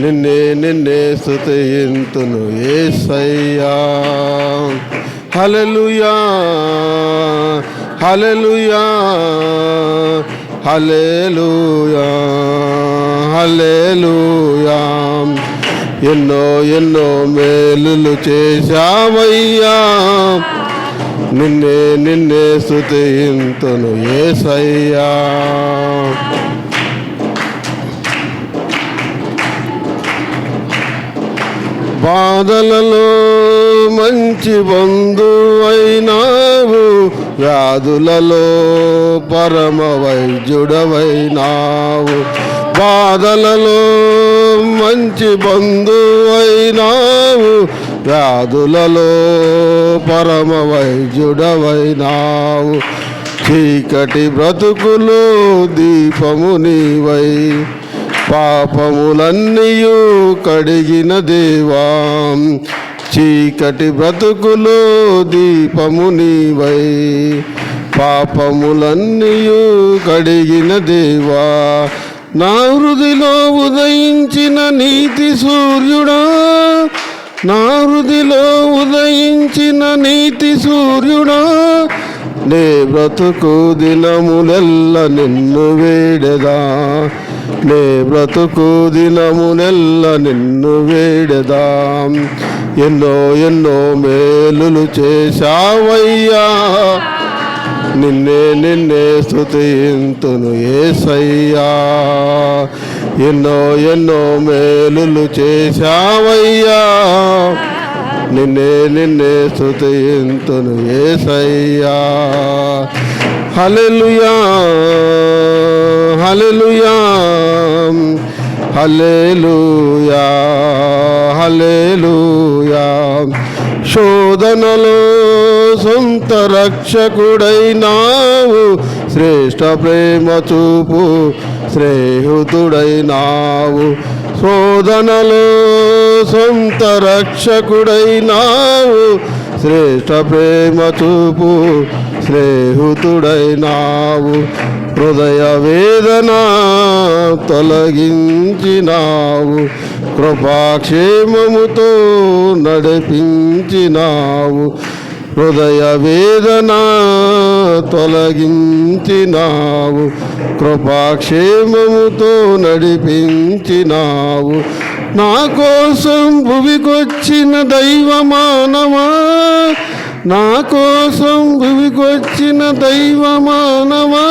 నిన్నే నిన్నే స్తుతింతును యేసయ్యా. హల్లెలూయా హల్లెలూయా హల్లెలూయా హల్లెలూయా. ఎన్నో ఎన్నో మేలులు చేశావయ్యా, నిన్నే నిన్నే స్తుతింతును యేసయ్యా. బాధలలో మంచి బంధువైనావు, వ్యాధులలో పరమ వైద్యుడవైనావు. బాధలలో మంచి బంధువైనావు, వ్యాధులలో పరమ వైద్యుడవైనావు. చీకటి బ్రతుకులో దీపము నీవై, పాపములన్నీయు కడిగిన దేవా. చీకటి బ్రతుకులో దీపము నీవై, పాపములన్నీయు కడిగిన దేవా. నా హృదిలో ఉదయించిన నీతి సూర్యుడా, నా హృదిలో ఉదయించిన నీతి సూర్యుడా. నే బ్రతుకు దినములెల్ల నిన్ను వేడెదా, నే బ్రతుకు దినములెల్ల నిన్ను వేడెదా. ఎన్నో ఎన్నో మేలులు చేశావయ్యా, నిన్నే నిన్నే స్తుతింతును యేసయ్యా. ఎన్నో ఎన్నో మేలులు చేశావయ్యా, నిన్నే నిన్నే స్తుతింతును యేసయ్యా. హల్లెలూయా హల్లెలూయా హల్లెలూయా హల్లెలూయా. శోధనలో సొంత రక్షకుడైనావు, శ్రేష్ఠ ప్రేమ చూపు స్నేహితుడైనావు. శోధనలో సొంత రక్షకుడైనావు, శ్రేష్ఠ ప్రేమ చూపు స్నేహితుడైనావు. హృదయ వేదన తొలగించినావు, కృపాక్షేమముతో నడిపించినావు. హృదయ వేదన తొలగించినావు, కృపాక్షేమముతో నడిపించినావు. నా కోసం భువికొచ్చిన దైవమానవా, నా కోసం భువికొచ్చిన దైవమానవా.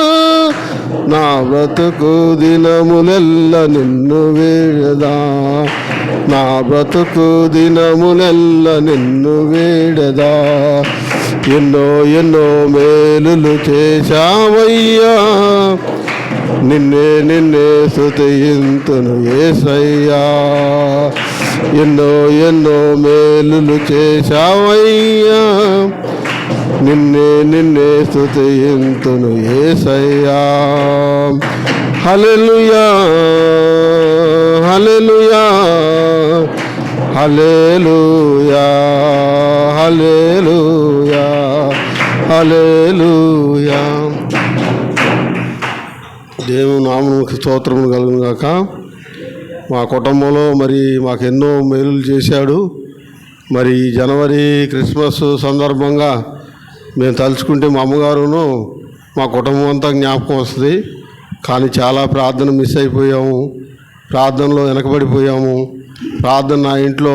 నా బ్రతుకు దినములెల్ల నిన్ను వేడదా, నా బ్రతుకు దినములెల్ల నిన్ను వేడదా. ఎన్నో ఎన్నో మేలులు చేశావయ్యా, నిన్నే నిన్నే స్తుతింతును యేసయ్యా. ఎన్నో ఎన్నో మేలులు చేశావయ్యా, నిన్నే నిన్నే స్తుతింతును యేసయ్యా. హల్లెలూయా హల్లెలూయా హల్లెలూయా హల్లెలూయా హల్లెలూయా. దేవుని నామమునకు స్తోత్రములు కలుగును గాక. మా కుటుంబంలో మరి మాకు ఎన్నో మేలులు చేశాడు. మరి జనవరి క్రిస్మస్ సందర్భంగా మేము తలుచుకుంటే మా అమ్మగారును మా కుటుంబం అంతా జ్ఞాపకం వస్తుంది. కానీ చాలా ప్రార్థన మిస్ అయిపోయాము, ప్రార్థనలో వెనకబడిపోయాము. ప్రార్థన నా ఇంట్లో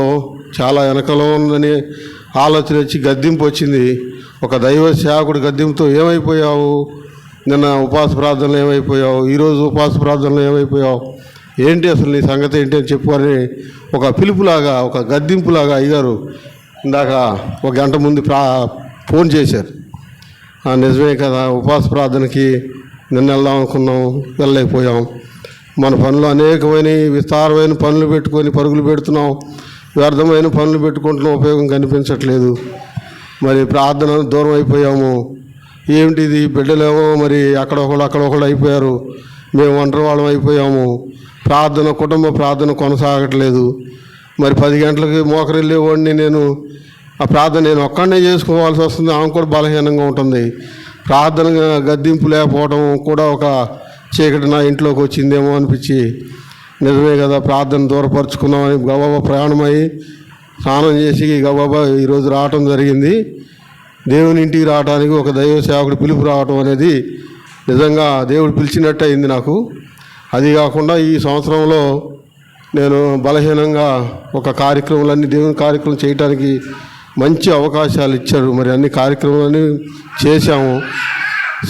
చాలా వెనకలో ఉందని ఆలోచన వచ్చి గద్దింపు వచ్చింది. ఒక దైవ సేవకుడు గద్దింపుతో ఏమైపోయావు, నిన్న ఉపవాస ప్రార్థనలు ఏమైపోయావు, ఈరోజు ఉపవాస ప్రార్థనలు ఏమైపోయావు, ఏంటి అసలు నీ సంగతి ఏంటి అని చెప్పుకొని ఒక పిలుపులాగా, ఒక గద్దింపులాగా అయ్యారు. ఇందాక ఒక గంట ముందు ఫోన్ చేశారు. నిజమే కదా, ఉపవాస ప్రార్థనకి నిన్న వెళ్దాం అనుకున్నాం, వెళ్ళలేకపోయాం. మన పనులు అనేకమైన విస్తారమైన పనులు పెట్టుకొని పరుగులు పెడుతున్నాం, వ్యర్థమైన పనులు పెట్టుకుంటున్నాం, ఉపయోగం కనిపించట్లేదు. మరి ప్రార్థన దూరం అయిపోయాము. ఏమిటిది, బిడ్డలేమో మరి అక్కడొకళ్ళు అయిపోయారు, మేము ఒంటరి వాళ్ళం అయిపోయాము. ప్రార్థన, కుటుంబ ప్రార్థన కొనసాగట్లేదు. మరి 10 గంటలకి మోకరిల్లేవాడిని నేను, ఆ ప్రార్థన నేను ఒక్కడనే చేసుకోవాల్సి వస్తుంది. ఆమె కూడా బలహీనంగా ఉంటుంది. ప్రార్థన గద్దింపు లేకపోవడం కూడా ఒక చీకటి నా ఇంట్లోకి వచ్చిందేమో అనిపించి నిజమే కదా, ప్రార్థన దూరపరుచుకున్నామని గబాబా ప్రయాణమై స్నానం చేసి గబాబా ఈరోజు రావటం జరిగింది. దేవుని ఇంటికి రావడానికి ఒక దైవ సేవకుడు పిలుపు రావటం అనేది నిజంగా దేవుడు పిలిచినట్టు అయింది నాకు. అది కాకుండా ఈ సంవత్సరంలో నేను బలహీనంగా ఒక కార్యక్రమాలన్నీ దేవుని కార్యక్రమం చేయడానికి మంచి అవకాశాలు ఇచ్చాడు. మరి అన్ని కార్యక్రమాలన్నీ చేశాము.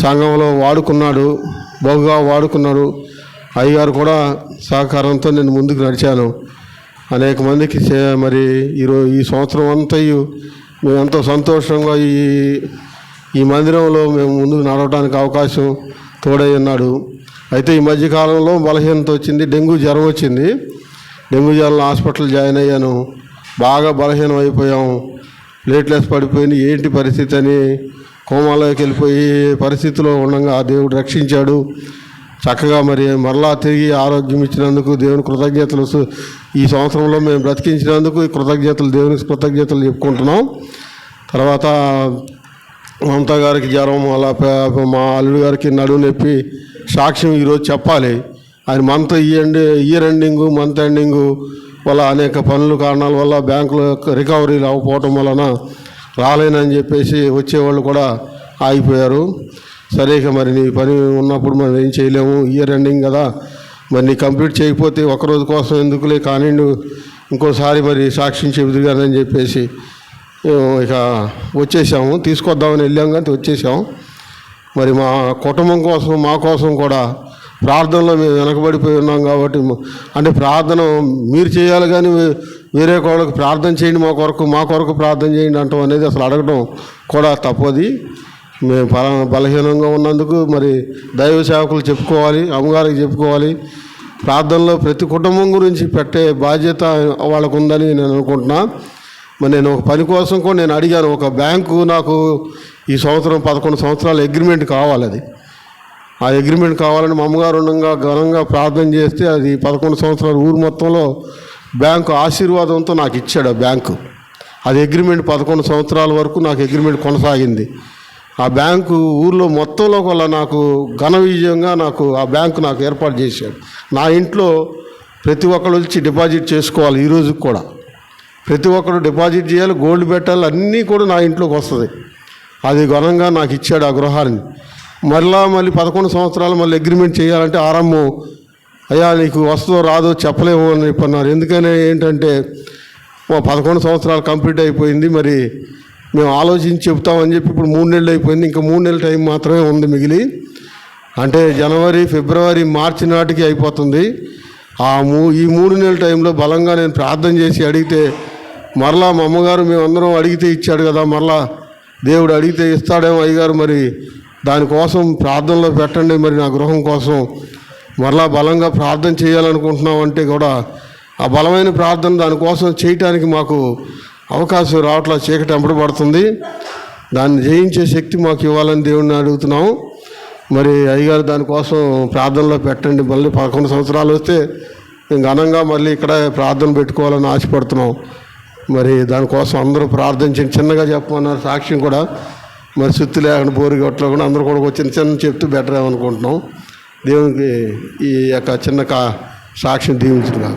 సంఘంలో వాడుకున్నాడు, బహుగా వాడుకున్నాడు. అయ్యగారు కూడా సహకారంతో నేను ముందుకు నడిచాను. అనేక మందికి మరి ఈ సంవత్సరం అంతా మేము ఎంతో సంతోషంగా ఈ మందిరంలో మేము ముందుకు నడవడానికి అవకాశం తోడై ఉన్నాడు. అయితే ఈ మధ్యకాలంలో బలహీనత వచ్చింది, డెంగ్యూ జ్వరం వచ్చింది. డెంగ్యూ జ్వరం హాస్పిటల్ జాయిన్ అయ్యాను. బాగా బలహీనం అయిపోయాము, ప్లేట్లెస్ పడిపోయింది. ఏంటి పరిస్థితి అని కోమాలోకి వెళ్ళిపోయి పరిస్థితిలో ఉండగా దేవుడు రక్షించాడు. చక్కగా మరలా తిరిగి ఆరోగ్యం ఇచ్చినందుకు దేవుని కృతజ్ఞతలు. ఈ సంవత్సరంలో మేము బ్రతికించినందుకు దేవునికి కృతజ్ఞతలు చెప్పుకుంటున్నాం. తర్వాత మమతా గారికి జ్వరం, అలా మా అల్లుడు గారికి నడుము నొప్పి సాక్ష్యం ఈరోజు చెప్పాలి. ఆయన ఇయర్ ఎండింగు, మంత్ ఎండింగు వల్ల అనేక పనుల కారణాల వల్ల బ్యాంకులో రికవరీలు అవ్వకపోవటం వలన రాలేనని చెప్పేసి వచ్చేవాళ్ళు కూడా ఆగిపోయారు. సరే ఇక నీ పని ఉన్నప్పుడు మనం ఏం చేయలేము, ఇయర్ ఎండింగ్ కదా, నీ కంప్లీట్ చేయకపోతే ఒకరోజు కోసం ఎందుకులే కానీ ఇంకోసారి సాక్ష్యం చెబుతుగానని చెప్పేసి ఇక వచ్చేసాము. తీసుకొద్దామని వెళ్ళాం కానీ వచ్చేసాము. మా కుటుంబం కోసం, మా కోసం కూడా ప్రార్థనలో మేము వెనకబడిపోయి ఉన్నాం కాబట్టి, అంటే ప్రార్థన మీరు చేయాలి కానీ వేరే వాళ్ళకి ప్రార్థన చేయండి, మా కొరకు ప్రార్థన చేయండి అంటాం అనేది అసలు అడగడం కూడా తప్పది. మేము బలహీనంగా ఉన్నందుకు దైవ సేవకులు చెప్పుకోవాలి, అమ్మగారికి చెప్పుకోవాలి. ప్రార్థనలో ప్రతి కుటుంబం గురించి పెట్టే బాధ్యత వాళ్ళకు ఉందని నేను అనుకుంటున్నా. నేను ఒక పని కోసం కూడా నేను అడిగాను. ఒక బ్యాంకు నాకు ఈ సంవత్సరం 11 సంవత్సరాల అగ్రిమెంట్ కావాలి. అది ఆ అగ్రిమెంట్ కావాలని మా అమ్మగారు ఉండగా ఘనంగా ప్రార్థన చేస్తే అది 11 సంవత్సరాలు ఊరు మొత్తంలో బ్యాంకు ఆశీర్వాదంతో నాకు ఇచ్చాడు. ఆ బ్యాంకు అది అగ్రిమెంట్ 11 సంవత్సరాల వరకు నాకు అగ్రిమెంట్ కొనసాగింది. ఆ బ్యాంకు ఊర్లో మొత్తంలో వల్ల నాకు ఘన విజయంగా ఆ బ్యాంకు నాకు ఏర్పాటు చేశాడు. నా ఇంట్లో ప్రతి ఒక్కరు వచ్చి డిపాజిట్ చేసుకోవాలి. ఈ రోజుకి కూడా ప్రతి ఒక్కరు డిపాజిట్ చేయాలి, గోల్డ్ పెట్టాలి, అన్నీ కూడా నా ఇంట్లోకి వస్తుంది. అది ఘనంగా నాకు ఇచ్చాడు ఆ గృహాన్ని. మళ్ళీ 11 సంవత్సరాలు అగ్రిమెంట్ చేయాలంటే ఆరంభం, అయ్యా నీకు వస్తుందో రాదో చెప్పలేము అని చెప్పన్నారు. ఎందుకని ఏంటంటే 11 సంవత్సరాలు కంప్లీట్ అయిపోయింది, మేము ఆలోచించి చెప్తామని చెప్పి ఇప్పుడు 3 నెలలు అయిపోయింది. ఇంకా 3 నెలల టైం మాత్రమే ఉంది మిగిలి. అంటే జనవరి, ఫిబ్రవరి, మార్చి నాటికి అయిపోతుంది. ఈ 3 నెలల టైంలో బలంగా నేను ప్రార్థన చేసి అడిగితే మరలా మా అమ్మగారు మేమందరం అడిగితే ఇచ్చాడు కదా, మరలా దేవుడు అడిగితే ఇస్తాడేమో అయ్యగారు, దానికోసం ప్రార్థనలో పెట్టండి, నా గృహం కోసం మరలా బలంగా ప్రార్థన చేయాలనుకుంటున్నాం అంటే కూడా ఆ బలమైన ప్రార్థన దానికోసం చేయటానికి మాకు అవకాశం రావట్లా. చీకటి ఎంపడబడుతుంది, దాన్ని జయించే శక్తి మాకు ఇవ్వాలని దేవుడిని అడుగుతున్నాం. అయ్యగారు దానికోసం ప్రార్థనలో పెట్టండి. 11 సంవత్సరాలు వస్తే మేము ఘనంగా ఇక్కడ ప్రార్థన పెట్టుకోవాలని ఆశపడుతున్నాం. దానికోసం అందరూ ప్రార్థించి చిన్నగా చెప్పమన్నారు. సాక్ష్యం కూడా సుత్తి లేకుండా బోరుగొట్లో కూడా అందరూ కూడా చిన్న చెప్తూ బెటర్ ఏమనుకుంటున్నాం. దేవునికి ఈ యొక్క చిన్న సాక్ష్యం దీవించుగా.